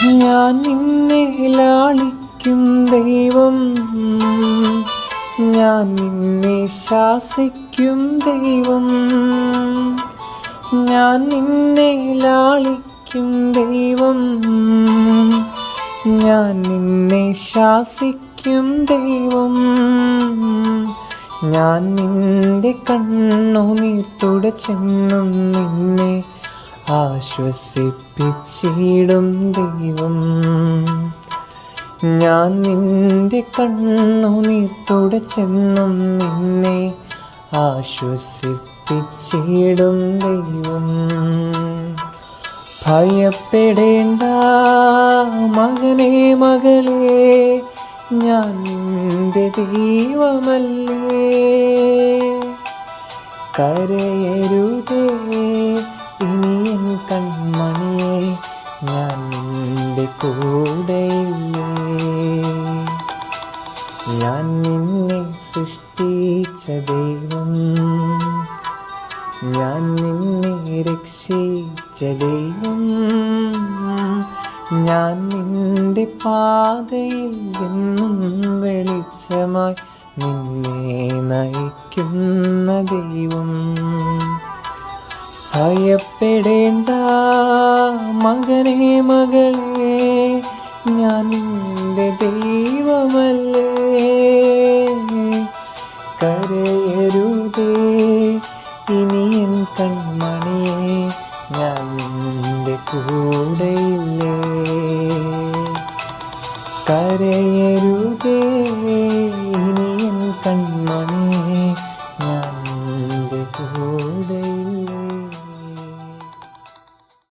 ഞാൻ നിന്നെ ലാളിക്കും ദൈവം, ഞാൻ നിന്നെ ശാസിക്കും ദൈവം. ഞാൻ നിന്നെ ലാളിക്കും ദൈവം, ഞാൻ നിന്നെ ശാസിക്കും ദൈവം. ഞാൻ നിന്റെ കണ്ണുനീർ തുടച്ചെന്നും നിന്നെ ആശ്വസിപ്പിച്ചിടും ദൈവം. ഞാൻ നിന്റെ കണ്ണുനീർ തുടച്ചെന്നും നിന്നെ ആശ്വസിപ്പിച്ചിടും ദൈവം. ഭയപ്പെടേണ്ട മകനേ മകളേ, ഞാൻ നിന്റെ ദൈവമല്ലേ. കരയരുതേ ഇനി എൻ കൺമണിയെ, ഞാൻ നിന്റെ കൂടെയില്ലേ. ഞാൻ നിന്നെ സൃഷ്ടിച്ച ദൈവം, ഞാൻ നിന്നെ രക്ഷിച്ച ദൈവം. ഞാൻ നിന്റെ പാതയിൽ എന്നും വെളിച്ചമായി നിന്നെ നയിക്കുന്ന ദൈവം. ഭയപ്പെടേണ്ട മകനേ മകളേ, ഞാൻ നിന്റെ ദൈവമല്ലേ. കരയരുതേ ഇനി എൻ കൺമണിയെ, ഞാൻ നിന്റെ കൂടെയില്ലേ. കരയ